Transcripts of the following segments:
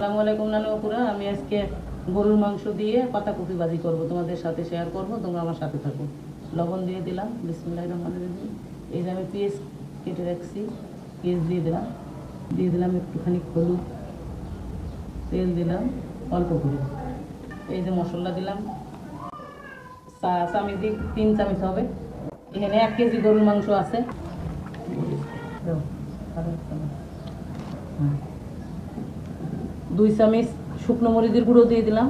আসসালামু আলাইকুম নানুপুরা, আমি আজকে গরুর মাংস দিয়ে পাতাকপি ভাজি করব, তোমাদের সাথে শেয়ার করব, তোমরা আমার সাথে থাকো। লবণ দিয়ে দিলাম, বিসমিল্লাহির রহমানির রহিম। এই যে আমি পেঁয়াজ কেটে রাখছি, পেঁয়াজ দিয়ে দিলাম একটুখানি হলুদ, তেল দিলাম অল্প করে। এই যে মশলা দিলাম, চামচ দিয়ে 3 চামচ হবে। এখানে 1 কেজি গরুর মাংস আছে। 2 চামচ শুকনো মরিচের গুঁড়ো দিয়ে দিলাম।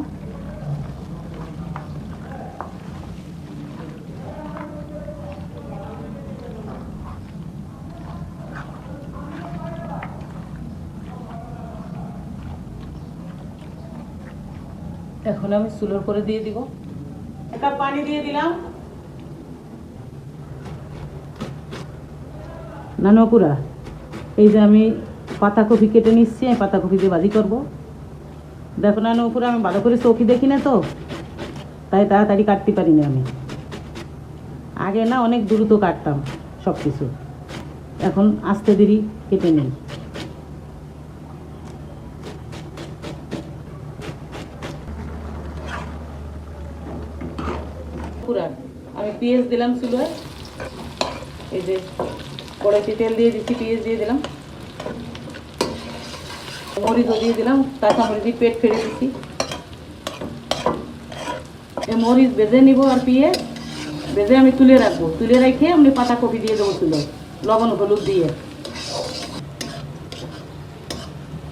এখন আমি চুলোর করে দিয়ে দিব। একটা পানি দিয়ে দিলাম। নানুপুরা, এই যে আমি পাতাকপি কেটে নিচ্ছি, আমি পাতাকপি দিয়ে ভাজি করবো। দেখো নানুপুরা, আমি ভালো করে চোখই দেখি না তো, তাই তাড়াতাড়ি কাটতে পারি না। আমি আগে না অনেক দ্রুত কাটতাম সব কিছু, এখন আস্তে দেরি কেটে নিই। পুরা আমি পেঁয়াজ দিলাম চুলোয়, এই যে কড়াইতে তেল দিয়ে দিচ্ছি, পেঁয়াজ দিয়ে দিলাম, মরিচও দিয়ে দিলাম, কাঁচামরিচ দিয়ে পেট ফেলে দিচ্ছি। এই মরিচ ভেজে নিব আর পেঁয়াজ ভেজে আমি তুলে রাখবো, তুলে রেখে আমি পাতাকপি দিয়ে দেবো চুলোয়, লবণ হলুদ দিয়ে।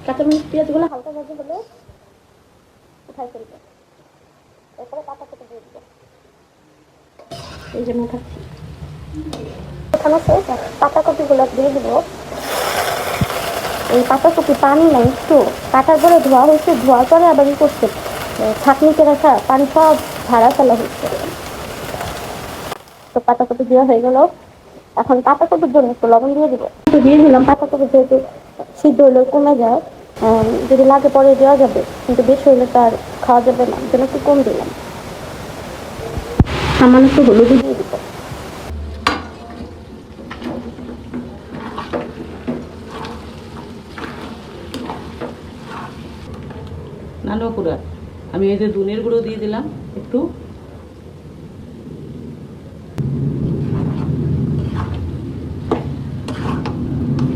কাঁচামরিচ পেঁয়াজগুলো হালকা ভাজা হলে উঠাই ফেলবো, এরপরে পাতাকপি দিয়ে দিব। এই যে উঠাচ্ছি, ওখানে পাতাকপিগুলো দিয়ে দিব। এই পাতাকপি পানি নাই একটু, কাটার পরে ধোয়া হয়েছে, ধোয়ার পরে আবার ই করছে, ছাঁকনিতে রাখা পানি সব ঝাড়া ফেলা হচ্ছে। তো পাতাকপি দেওয়া হয়ে গেল, এখন পাতাকপির জন্য একটু লবণ দিয়ে দিব। দিয়ে দিলাম, পাতাকপি যেহেতু সিদ্ধ হলে কমে যায়, যদি লাগে পরে দেওয়া যাবে, কিন্তু বেশি হলে তো আর খাওয়া যাবে না, জন্য একটু কম দিলাম। সামান্য একটু হলুদ দিয়ে দিব। নানুপুরা, আমি এই যে ধনের গুঁড়ো দিয়ে দিলাম একটু।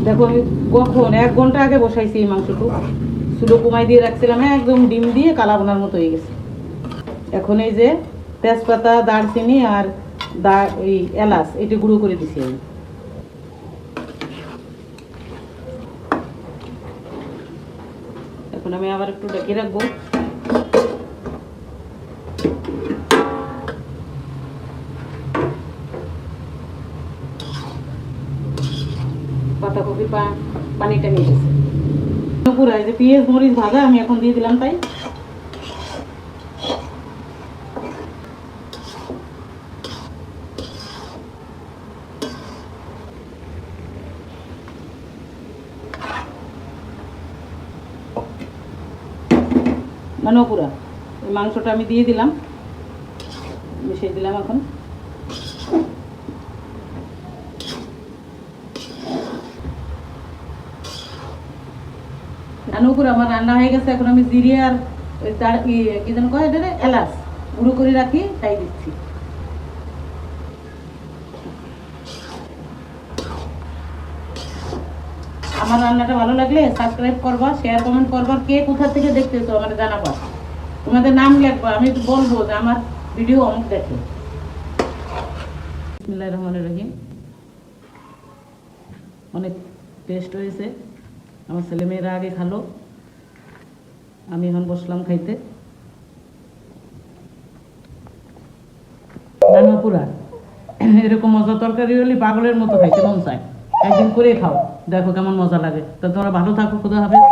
দেখো আমি কখন 1 ঘন্টা আগে বসাইছি এই মাংসটু, চুলো কমাই দিয়ে রাখছিলাম, একদম ডিম দিয়ে কালা বোনার মতো হয়ে গেছে। এখন এই যে তেজপাতা, দারচিনি আর এই এলাচ, এটা গুঁড়ো করে দিছি আমি। এখন আমি আবার একটু ঢেকে রাখবো। পাতাকপি পানিটা নিয়ে গেছে। পুরো এই যে পেঁয়াজ মরিচ ভাজা আমি এখন দিয়ে দিলাম, তাই নানুপুরা এই মাংসটা আমি দিয়ে দিলাম, মিশিয়ে দিলাম। এখন নানুপুরা আমার রান্না হয়ে গেছে। এখন আমি জিরে আর কি যেন কয় এটা, এলাচ গুঁড়ো করে রাখি, তাই দিচ্ছি। আমার রান্নাটা ভালো লাগলে সাবস্ক্রাইব করবা, শেয়ার কমেন্ট করবা, কে কোথা থেকে দেখতেছো আমাকে জানাবা, তোমাদের নাম লিখবা, আমি বলবো যে আমার ভিডিও অমুক দেখে। বিসমিল্লাহির রহমানির রহিম। অনেক টেস্ট হয়েছে, আমার ছেলেমেয়েরা আগে খালো, আমি এখন বসলাম খাইতে। নানুপুরা, এরকম মজা তরকারি হলে পাগলের মতো খাইতে মন চায়, একদিন করে খাও, দেখো কেমন মজা লাগে। তো তোমরা ভালো থাকো, খোদা হাফেজ।